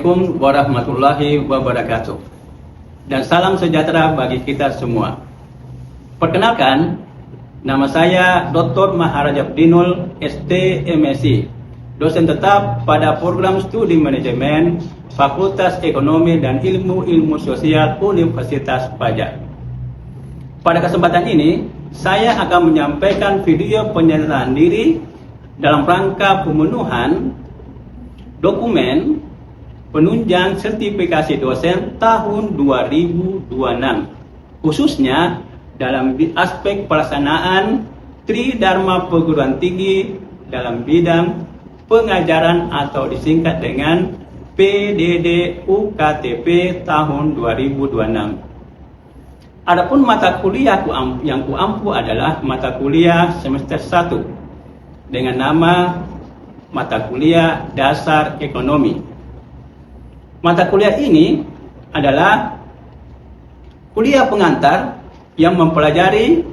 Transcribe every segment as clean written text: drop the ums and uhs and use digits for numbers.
Assalamualaikum warahmatullahi wabarakatuh. Dan salam sejahtera bagi kita semua. Perkenalkan, nama saya Dr. Maharaja Abdinul, ST MSc, dosen tetap pada program studi manajemen Fakultas Ekonomi dan Ilmu Sosial Universitas Padjat. Pada kesempatan ini, saya akan menyampaikan video pernyataan diri dalam rangka pemenuhan dokumen penunjang sertifikasi dosen tahun 2026, khususnya dalam aspek pelaksanaan Tridharma Perguruan Tinggi dalam bidang pengajaran atau disingkat dengan PDD UKTP tahun 2026. Adapun mata kuliah yang kuampu adalah mata kuliah semester 1 dengan nama mata kuliah Dasar Ekonomi. Mata kuliah ini adalah kuliah pengantar yang mempelajari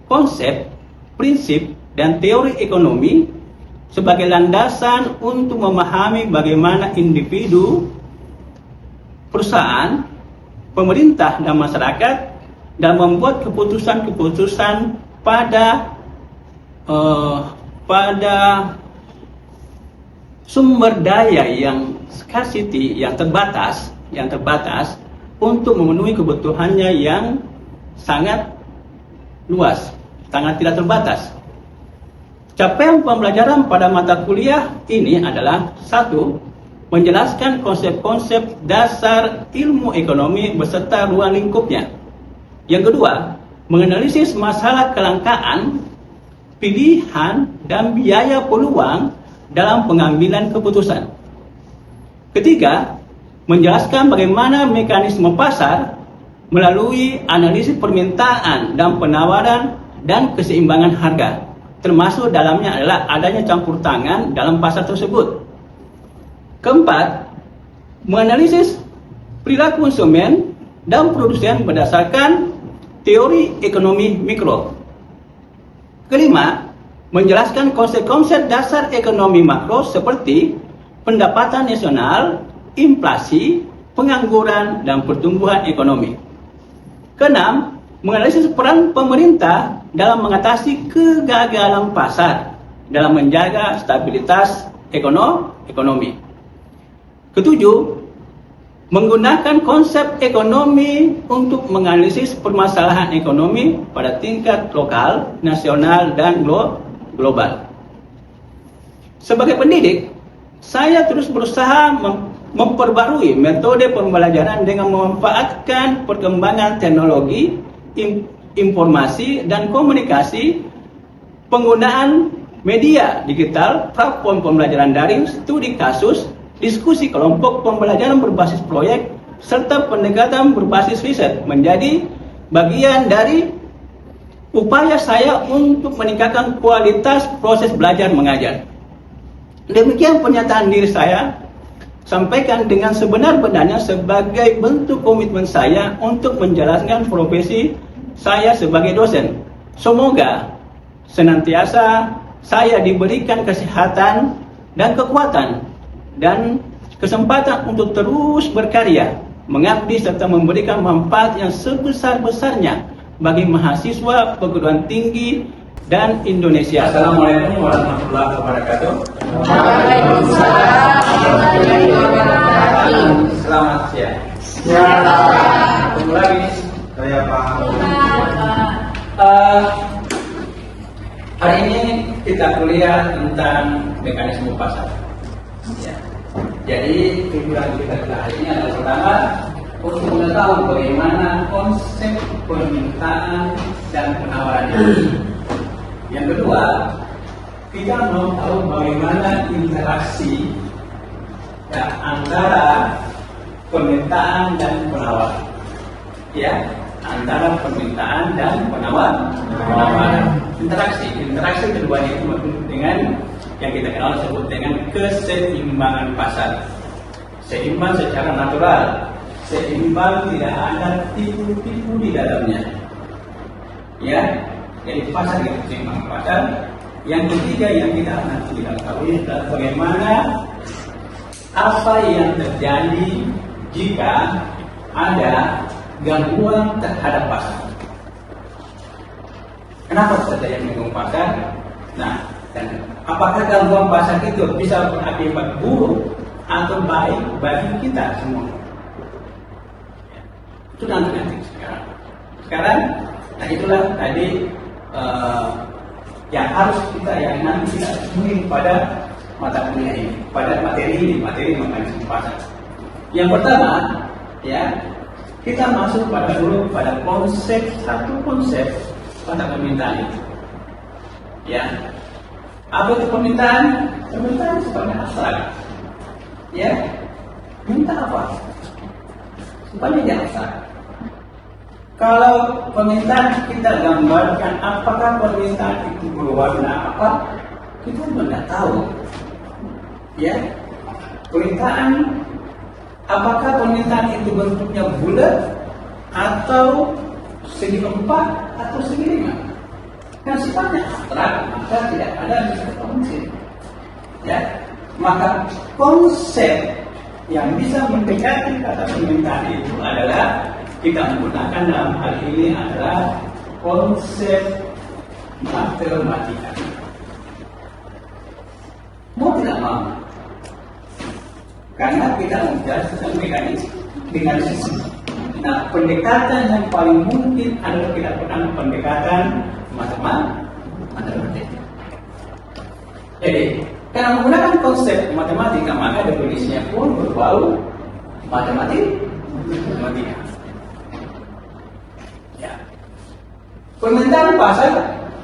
konsep, prinsip, dan teori ekonomi sebagai landasan untuk memahami bagaimana individu, perusahaan, pemerintah, dan masyarakat dan membuat keputusan-keputusan pada sumber daya yang scarcity, yang terbatas untuk memenuhi kebutuhannya yang sangat luas, sangat tidak terbatas. Capaian pembelajaran pada mata kuliah ini adalah: 1. Menjelaskan konsep-konsep dasar ilmu ekonomi beserta ruang lingkupnya. Yang kedua, menganalisis masalah kelangkaan, pilihan, dan biaya peluang dalam pengambilan keputusan. Ketiga, menjelaskan bagaimana mekanisme pasar melalui analisis permintaan dan penawaran dan keseimbangan harga, termasuk dalamnya adalah adanya campur tangan dalam pasar tersebut. Keempat, menganalisis perilaku konsumen dan produsen berdasarkan teori ekonomi mikro. Kelima, menjelaskan konsep-konsep dasar ekonomi makro seperti pendapatan nasional, inflasi, pengangguran, dan pertumbuhan ekonomi. Keenam, menganalisis peran pemerintah dalam mengatasi kegagalan pasar dalam menjaga stabilitas ekonomi. Ketujuh, menggunakan konsep ekonomi untuk menganalisis permasalahan ekonomi pada tingkat lokal, nasional, dan global. Sebagai pendidik, saya terus berusaha memperbarui metode pembelajaran dengan memanfaatkan perkembangan teknologi, informasi, dan komunikasi, penggunaan media digital, platform pembelajaran daring, studi kasus, diskusi kelompok, pembelajaran berbasis proyek, serta pendekatan berbasis riset menjadi bagian dari upaya saya untuk meningkatkan kualitas proses belajar mengajar. Demikian pernyataan diri saya sampaikan dengan sebenar-benarnya sebagai bentuk komitmen saya untuk menjalankan profesi saya sebagai dosen. Semoga senantiasa saya diberikan kesehatan dan kekuatan dan kesempatan untuk terus berkarya, mengabdi serta memberikan manfaat yang sebesar-besarnya bagi mahasiswa perguruan tinggi dan Indonesia. Assalamualaikum warahmatullahi wabarakatuh. Waalaikumsalam warahmatullahi wabarakatuh. Selamat siang. Ketemu lagi saya Pak. Hari ini kita kuliah tentang mekanisme pasar. Ya. Jadi tujuan kita hari ini adalah pertama untuk mengetahui bagaimana konsep permintaan dan penawarannya. Yang kedua, kita mau tahu bagaimana interaksi ya, antara permintaan dan penawar. Ya, antara permintaan dan penawaran. Interaksi keduanya itu dengan yang kita kenal sebut dengan keseimbangan pasar. Seimbang secara natural, seimbang tidak ada tipu-tipu di dalamnya. Ya, jadi pasar yang seimbang pasar. Yang ketiga yang kita nanti tidak tahu adalah bagaimana apa yang terjadi jika ada gangguan terhadap pasar. Kenapa terjadi gangguan pasar? Nah, dan apakah gangguan pasar itu bisa berakibat buruk atau baik bagi kita semua? Itu nanti sekarang. Sekarang, nah itulah tadi yang harus kita nanti kita temui pada mata kuliah ini, pada materi mekanisme pasar. Yang pertama, ya kita masuk pada satu konsep pada permintaan itu. Ya, apa itu permintaan? Permintaan sebenarnya abstrak. Ya, minta apa? Sebenarnya dia abstrak. Kalau permintaan kita gambarkan apakah permintaan itu berwarna apa, kita tidak tahu. Ya, permintaan apakah permintaan itu bentuknya bulat atau segi 4 atau segi 5? Yang sifatnya abstrak, maka tidak ada bisa konsep. Ya, maka konsep yang bisa mendekati kata permintaan itu adalah kita menggunakan dalam hal ini adalah konsep matematika. Mau tidak mau, karena kita bicara tentang mekanisme. Nah, pendekatan yang paling mungkin adalah kita gunakan pendekatan matematika. Jadi, karena menggunakan konsep matematika, maka definisinya pun berbau matematika. Ya. Permintaan pasar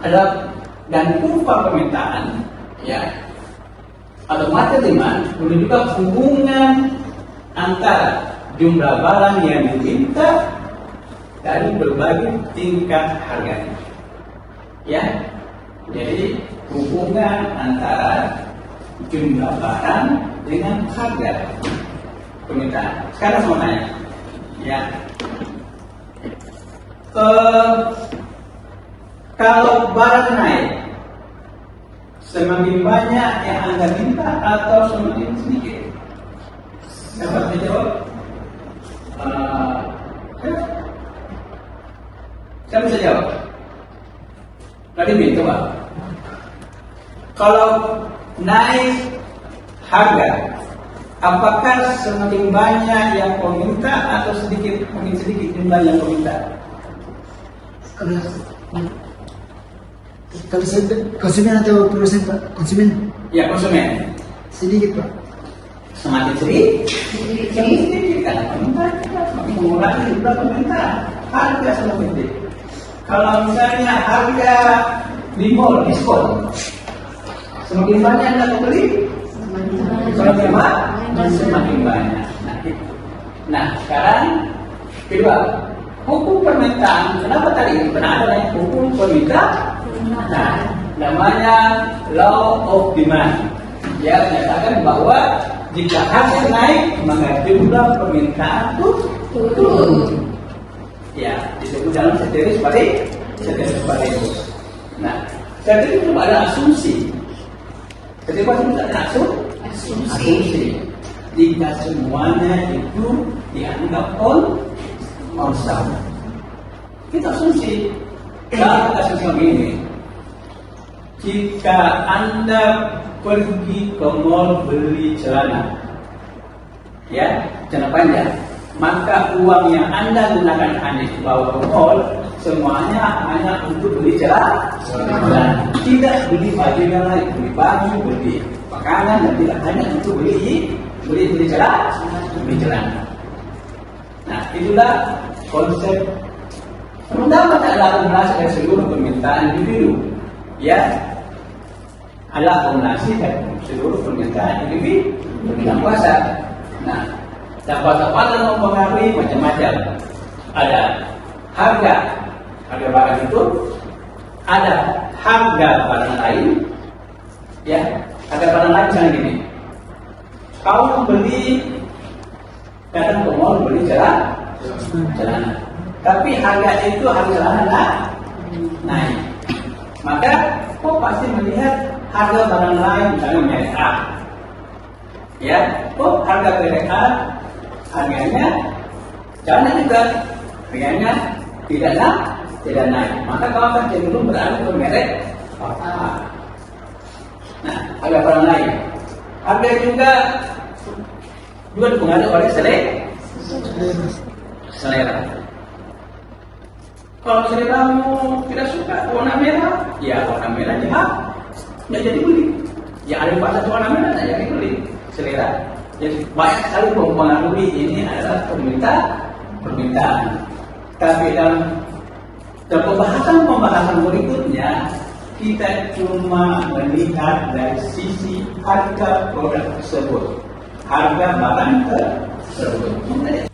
adalah dan kurva permintaan, ya, atau market demand menunjukkan hubungan antara jumlah barang yang diminta dari berbagai tingkat harganya. Ya, jadi hubungan antara jumlah barang dengan harga permintaan. Sekarang saya mau tanya, ya, kalau barang naik, semakin banyak yang Anda minta atau semakin sedikit? Dapat dijawab? Saya bisa jawab. Tadi minta Pak. Kalau naik harga, apakah semakin banyak yang kau minta atau semakin sedikit jumlah yang kau minta? Kalau konsumen atau produsen Pak? Konsumen? Ya, konsumen. Sedikit Pak. Semakin sedikit karena permintaan kita semakin mengurangi jumlah permintaan, harga semakin sedikit. Kalau misalnya harga di mall diskon, semakin banyak yang beli, semakin banyak. Nah, sekarang kedua, hukum permintaan. Kenapa tadi pernah ada hukum permintaan? Nah, namanya law of demand. Dia menyatakan bahwa jika harga naik, maka jumlah permintaan turun. Ya, disebut dalam seteris paribus. Nah, seteris itu ada asumsi. Ketika kita ada asumsi, jika semuanya itu dianggap on sama. Kita asumsi. Kalau kita asumsi begini, jika Anda pergi ke mall beli celana, ya, celana panjang, maka uang yang Anda gunakan hanya bawa ke mall, semuanya hanya untuk beli celana, tidak beli baju yang lain, beli baju, beli makanan, dan tidak hanya untuk beli celana. Nah, itulah konsep. Mendapat adalah akumulasi dari seluruh permintaan individu, ya, adalah akumulasi dari seluruh permintaan individu dalam pasar. Nah, dapat mempengaruhi macam-macam. Ada harga barang itu, ada harga barang lain, ya, harga barang lain misalnya gini. Kau beli, kadang ke mall beli celana. Tapi harga itu harga celana naik. Maka kau pasti melihat harga barang lain, misalnya merek A. Ya, oh harga PDA harganya jalan juga, harganya tidak naik. Maka kawan cenderung beralih ke merek A. Nah, harga barang lain, harga juga dipengaruhi oleh selera. Kalau seleramu tidak suka warna merah, ya warna merah jahat, nggak jadi beli. Ya ada pasar warna merah, nggak jadi beli. Selera. Jadi banyak sekali mempengaruhi ini adalah permintaan. Tapi dalam pembahasan berikutnya kita cuma melihat dari sisi harga produk tersebut, harga barang tersebut.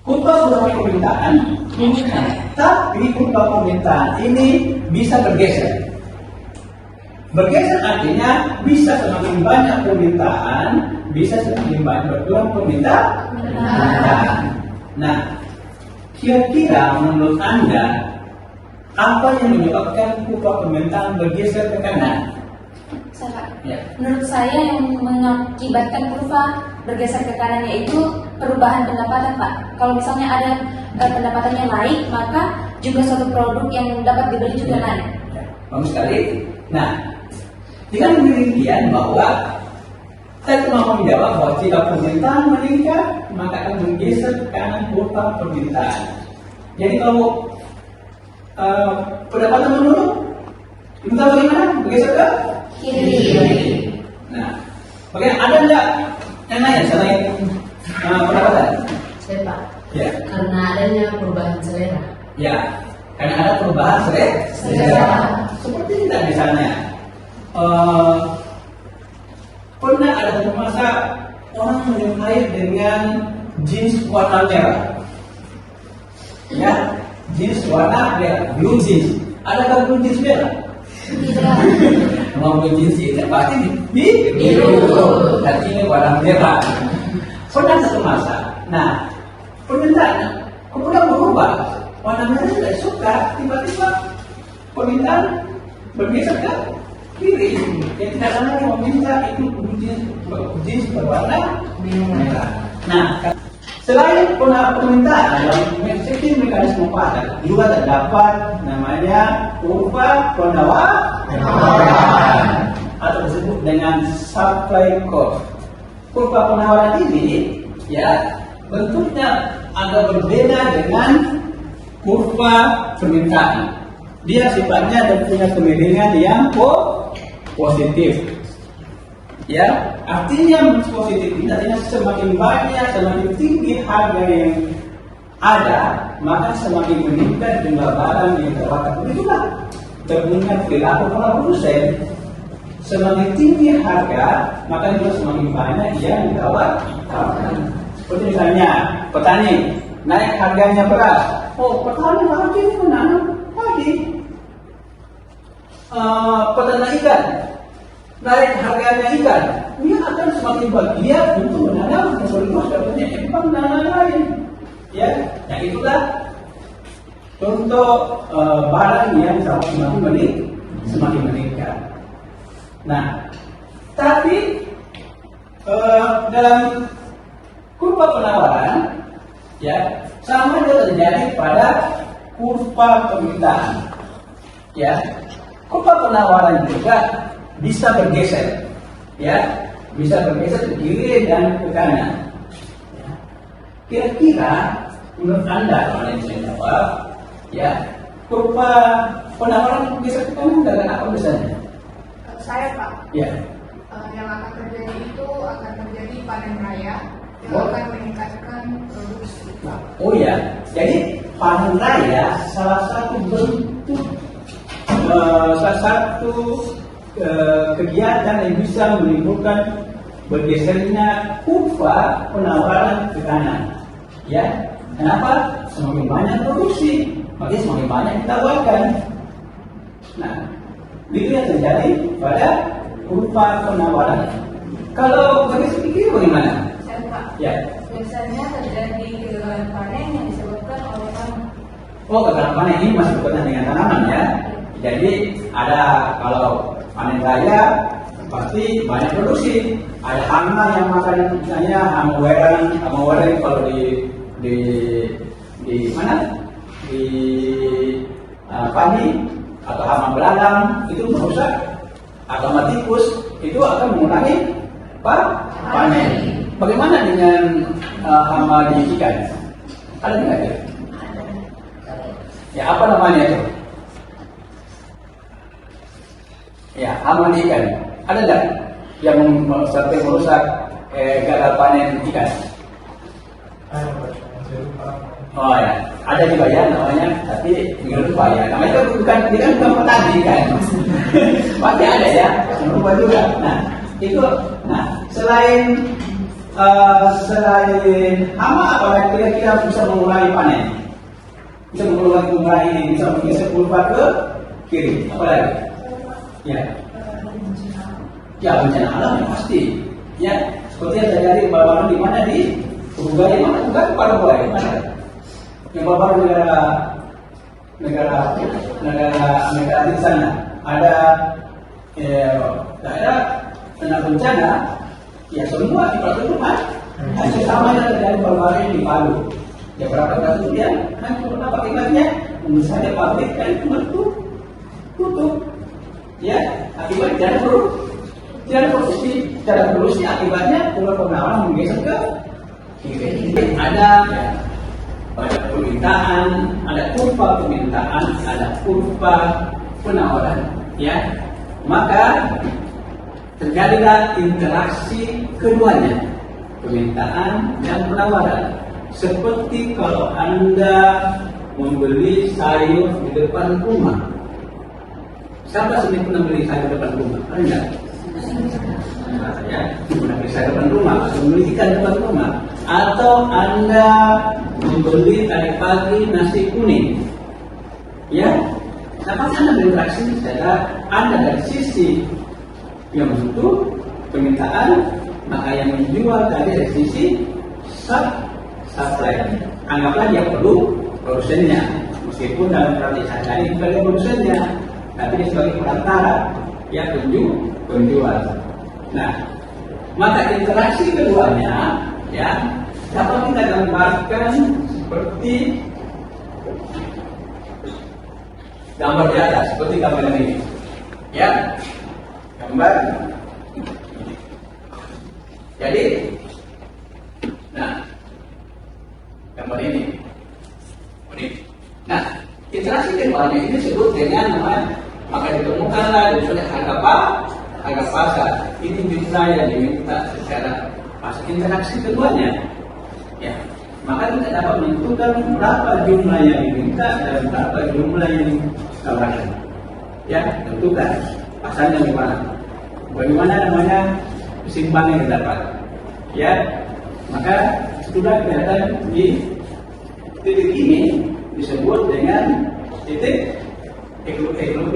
Kurva permintaan, tapi kurva permintaan ini bisa bergeser. Bergeser artinya bisa semakin banyak permintaan, bisa semakin banyak berkurang permintaan. Nah, kira-kira menurut Anda apa yang menyebabkan kurva permintaan bergeser ke kanan? Ya. Menurut saya yang mengakibatkan kurva bergeser ke kanan yaitu perubahan pendapatan, Pak. Kalau misalnya ada pendapatannya naik, maka juga suatu produk yang dapat dibeli juga naik. Ya, bagus sekali. Nah, dengan demikian bahwa saya cuma mau menjawab bahwa jika permintaan meningkat, maka akan bergeser ke kanan kurva permintaan. Jadi kalau pendapatan menurun, kita bagaimana? Bergeser ke Kiri. Nah, bagaimana? Ada nggak yang lain selain pendapatan? Saya Pak, Ya, karena adanya perubahan selera. ya, karena ada perubahan selera. Seperti tidak misalnya, pernah ada satu masa orang menyukai dengan jeans warna merah, ya, jeans warna merah, blue jeans. Adakah blue jeans merah? Tidak. Mau blue jeans itu pasti biru. Dan ini warna merah. Pernah satu masa. Nah, permintaan kemudian berubah. Warna merah tidak suka, tiba-tiba permintaan bergeser ke kiri. Yang tidak lagi meminta itu jeans berwarna merah. Nah, selain permintaan dalam sistem mekanisme pasar juga terdapat namanya kurva penawaran atau disebut dengan supply curve. Kurva penawaran ini ya bentuknya agak berbeda dengan kurva permintaan. Dia sifatnya dan punya kemiringan yang positif. Ya, artinya positif ini artinya semakin banyak, semakin tinggi harga yang ada, maka semakin meningkat jumlah barang yang terdapat. Begitulah terbunyinya perilaku para produsen. Semakin tinggi harga, maka juga semakin banyak yang ditawarkan. Seperti misalnya petani naik harganya beras. Oh, petani pagi ini menanam padi. Peternak ikan naik harganya ikan, dia akan semakin bergiat untuk menanam sekaligus dapatnya empang dan lain-lain. Ya, yang itulah contoh barang yang semakin meningkat. Nah, tapi dalam kurva penawaran, ya sama juga terjadi pada kurva permintaan. Ya, kurva penawaran juga bisa bergeser, ya, bisa bergeser ke kiri dan ke kanan. Kira-kira menurut Anda, kalau yang saya jawab, ya, kurva penawaran bergeser ke kanan dengan apa misalnya? Saya Pak, Ya, yang akan terjadi itu akan terjadi panen raya yang Oh. akan meningkatkan produksi. oh ya, jadi panen raya salah satu bentuk, salah satu kegiatan yang bisa menimbulkan bergesernya kurva penawaran ke kanan. Ya, kenapa? Semakin banyak produksi, maka semakin banyak ditawarkan. Nah, itu yang terjadi pada kurva penawaran. Kalau bergeser ke kiri bagaimana? Saya Pak, Ya, biasanya terjadi kegagalan panen yang disebabkan oleh tanah. oh kegagalan panen ini masih berkaitan dengan tanaman ya. Jadi ada kalau panen raya pasti banyak produksi. Ada hama yang makan, misalnya hama wereng kalau di mana, di padi, atau hama belalang itu merusak, atau hama tikus itu akan mengurangi panen. Bagaimana dengan hama di ikan? Ada nggak ya? Ya, apa namanya itu? Ya, hama di ikan. Ada nggak yang sampai merusak gagal panen ikan? Oh ya, ada juga ya namanya, tapi nggak lupa ya. Namanya itu bukan petani kan? Pasti ada ya, lupa juga. Nah, itu, selain hama, apa kira-kira bisa mengurangi panen? Bisa mengurangi ini, bisa menggeser kurva ke kiri. Apa lagi? Ya, bencana alam yang pasti. Ya, seperti yang terjadi baru-baru di mana, di Uruguay, mana bukan Paraguay, mana? Yang baru negara di sana ada daerah kena bencana, ya semua di Palu rumah. Hasil sama yang terjadi baru-baru di Palu. Ya berapa tahun kemudian, hancur apa akibatnya? Misalnya pabrik kan tutup. Ya, akibat tidak ada produksi, akibatnya pulau pengenalan menggeser ke kiri. Ada permintaan, ada kurva permintaan, ada kurva penawaran, ya. Maka terjadilah interaksi keduanya, permintaan dan penawaran. Seperti kalau Anda membeli sayur di depan rumah. Siapa sih pernah beli sayur di depan rumah? Ada enggak? Ya, pernah beli sayur depan rumah, atau membeli ikan depan rumah, atau Anda membeli tadi pagi nasi kuning, ya, pasti Anda berinteraksi secara Anda dari sisi yang butuh permintaan, maka yang menjual dari sisi supply. Anggaplah dia perlu produsennya, meskipun dalam praktik sehari-hari sebagai produsennya, tapi dia sebagai perantara, ya penjual. Nah, maka interaksi keduanya, ya, dapat kita gambarkan seperti gambar di atas, seperti gambar ini, ya, gambar. Jadi, gambar ini. Nah, interaksi keduanya ini disebut dengan nama, maka ditemukanlah misalnya harga pasar. Ini jumlah yang diminta secara pas interaksi keduanya, ya, maka kita dapat menentukan berapa jumlah yang diminta dan berapa jumlah yang ditawarkan. Ya, tentukan pasarnya bagaimana namanya keseimbangan yang dapat. Ya, maka sudah kelihatan di titik ini disebut dengan titik equilibrium.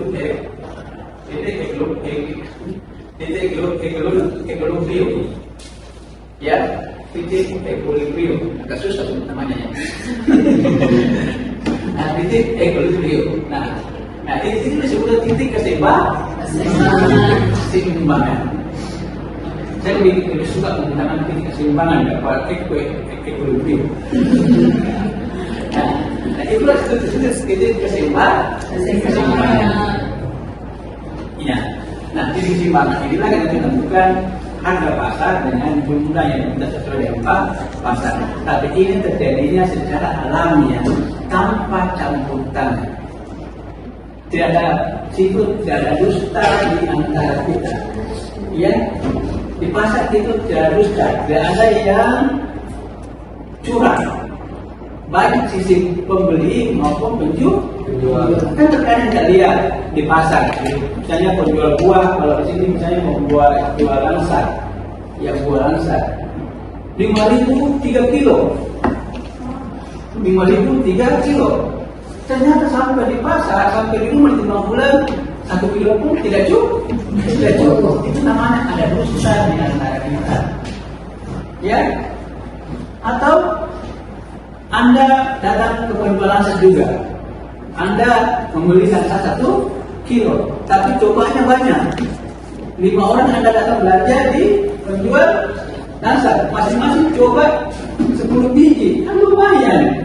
Ya, titik equilibrium. Agak susah namanya ya. Nah, titik equilibrium. Nah, ini disebut titik keseimbangan. Saya lebih suka menggunakan titik keseimbangan daripada equilibrium. Nah, itulah titik keseimbangan. Ya. Nah, titik keseimbangan inilah yang kita tentukan harga pasar dengan jumlah yang kita sesuai dengan pasar. Tapi ini terjadinya secara alamiah tanpa campur tangan. Tidak ada sifat, tidak ada dusta di antara kita. Ya, di pasar itu tidak ada dusta, tidak ada yang curang. Baik sisi pembeli maupun penjual. Kan terkadang kita lihat di pasar, misalnya penjual buah, kalau di sini misalnya mau jual langsat, ya buah langsat, 5.000 3 kilo, 5.000 3 kilo. Ternyata sampai di pasar, sampai di rumah 5 bulan, 1 kilo pun tidak cukup. Itu namanya ada dusta di antara kita. Ya, atau Anda datang ke penjual langsat juga. Anda membeli langsat 1 kilo, tapi cobanya banyak. 5 orang Anda datang belanja di penjual nasar, masing-masing coba 10 biji, kan lumayan.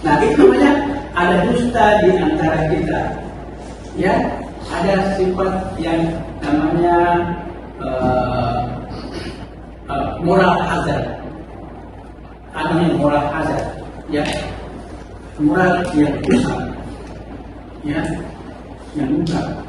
Nah, itu namanya ada dusta di antara kita. Ya, ada sifat yang namanya moral hazard. Ada yang moral hazard, ya, moral yang rusak, ya, yang rusak.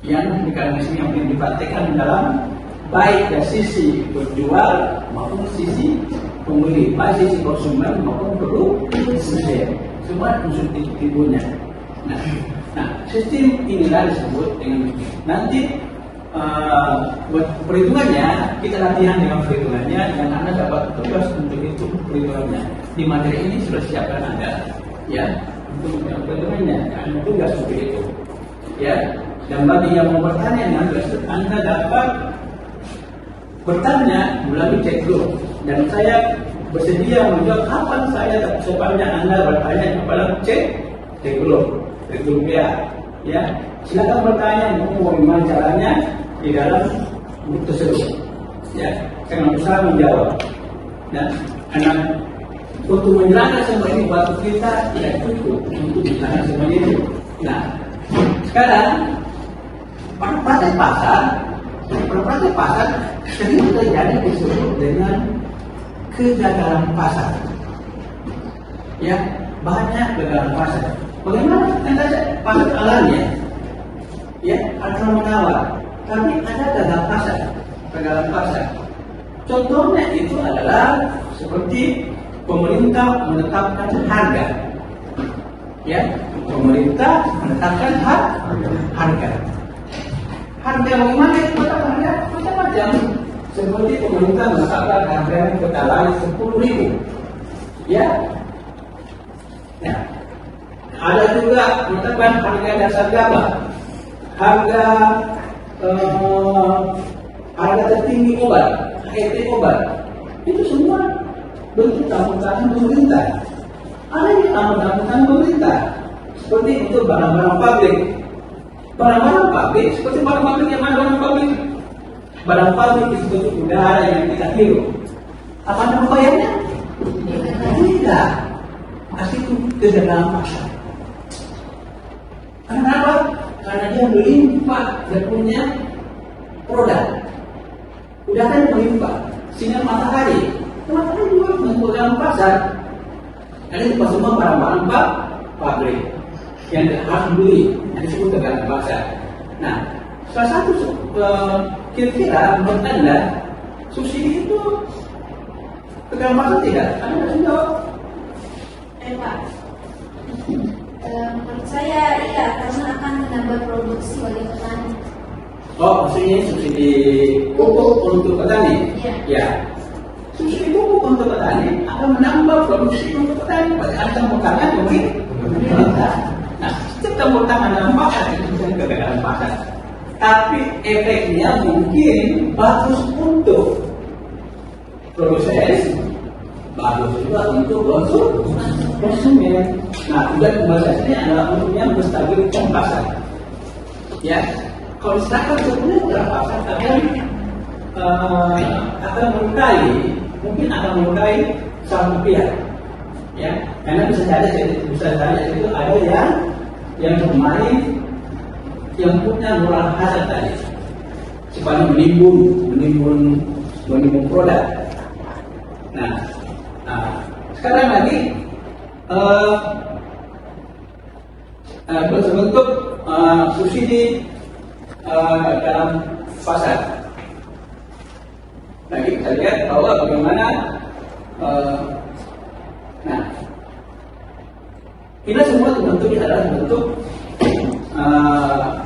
Yang mekanisme yang dipraktikkan dalam baik dari sisi penjual maupun sisi pembeli, baik sisi konsumen maupun produsen, semua unsur tipunya. Nah, sistem inilah disebut dengan nanti buat perhitungannya, kita latihan dengan perhitungannya dan Anda dapat tugas untuk itu perhitungannya. Di materi ini sudah siapkan Anda, ya, untuk perhitungannya, Anda tugas untuk itu, ya. Dan bagi yang mau bertanya, Anda dapat bertanya melalui chat group dan saya bersedia menjawab kapan saya sepanjang Anda bertanya kepada chat group ya. Silakan bertanya mau bagaimana caranya di dalam grup tersebut, ya. Saya nggak usah menjawab dan anak untuk menjelaskan semua ini waktu kita tidak cukup untuk menjelaskan semua itu. Nah, sekarang praktek pasar sering terjadi disebut dengan kegagalan pasar. Ya, banyak kegagalan pasar. Bagaimana? Pasar alamnya, ya, ada menawar, tapi ada kegagalan pasar. Contohnya itu adalah seperti pemerintah menetapkan harga, ya, pemerintah menetapkan harga. Harga bagaimana itu harga macam-macam. Seperti pemerintah menetapkan harga pertalite 10.000, ya. Nah, ada juga menetapkan harga dasar gabah, harga tertinggi obat, HET obat. Itu semua bentuk tamu-tamu pemerintah. Ada yang tamu-tamu pemerintah, seperti itu barang-barang pabrik. Barang-barang pabrik seperti barang pabrik yang mana barang pabrik? Barang pabrik itu seperti udara yang kita hirup. Apa nama bayarnya? Tidak. Pasti itu kegagalan pasar. Kenapa? Karena dia melimpah dan punya produk. Udara melimpah, sinar matahari. Matahari juga menggunakan pasar. Ini semua barang-barang pabrik yang harus dibeli, yang disebut kegagalan pasar. Nah, salah satu kira-kira menurut Anda subsidi itu kegagalan pasar tidak? Anda bisa jawab? Pak, menurut saya iya, karena akan menambah produksi bagi petani. Oh, maksudnya subsidi pupuk untuk petani? Iya. Ya. Subsidi pupuk untuk petani akan menambah produksi untuk petani. Pada tepuk tangan mungkin. Nah, setiap tepuk tangan dalam pasar itu bukan kegagalan pasar. Tapi efeknya mungkin bagus untuk produsen, bagus juga untuk konsumen. Nah, tujuan pembahasannya adalah untuknya menstabilkan pasar. Ya, kalau misalkan sebenarnya pasar akan melukai satu pihak. Ya, karena bisa saja itu ada yang kemarin yang punya moral hazard tadi, supaya menimbun produk. Nah, sekarang lagi bentuk subsidi dalam pasar. Lagi kita lihat bahwa bagaimana kita semua bentuknya adalah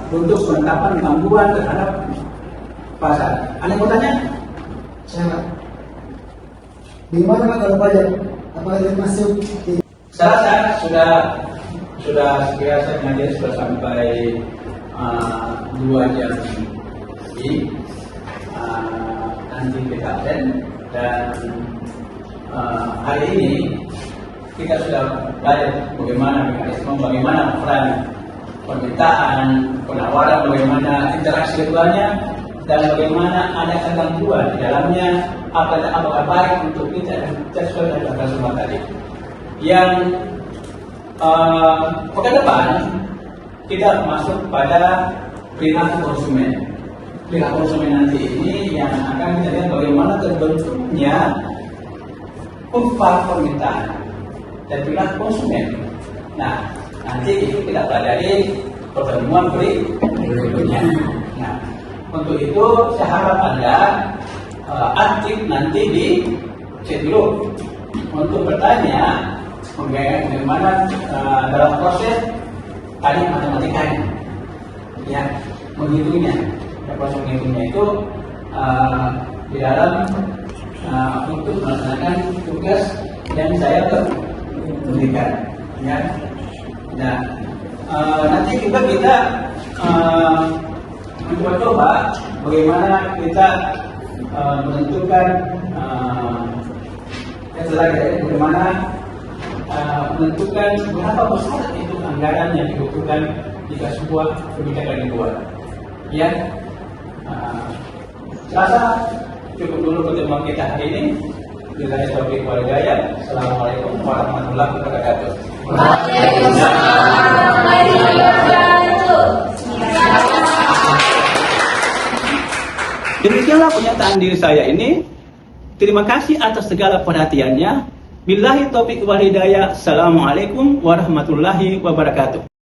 bentuk penetapan gangguan terhadap pasar. Ada yang mau tanya? Saya, bagaimana Pak kalau pajak? Apakah dia masuk? Saya sudah sekira saya mengajar sudah sampai 2 jam lebih. Nanti kita dan hari ini kita sudah belajar bagaimana mekanisme, bagaimana peran permintaan, penawaran, bagaimana interaksi keduanya, dan bagaimana ada ketentuan di dalamnya, apakah baik untuk kita dan sesuai dengan semua tadi. Yang pekan depan kita masuk pada perilaku konsumen. Perilaku konsumen nanti ini yang akan kita lihat bagaimana terbentuknya upah permintaan dan perilaku konsumen. Nah, nanti itu kita pelajari pertemuan berikutnya. Nah, untuk itu saya harap Anda aktif nanti di chat dulu untuk bertanya bagaimana dalam proses tadi matematikanya, ya, menghitungnya. Dan proses menghitungnya itu di dalam untuk melaksanakan tugas yang saya berikan, ya. Nah, nanti juga kita mencoba bagaimana kita menentukan bagaimana menentukan berapa besar itu anggaran yang dibutuhkan jika sebuah kebijakan dibuat. Ya, rasa cukup dulu pertemuan kita hari ini. Bila taufiq wal hidayah. Assalamualaikum warahmatullahi wabarakatuh. Waalaikumsalam warahmatullahi wabarakatuh. Demikianlah pernyataan diri saya ini. Terima kasih atas segala perhatiannya. Billahi taufiq wal hidayah. Assalamualaikum warahmatullahi wabarakatuh.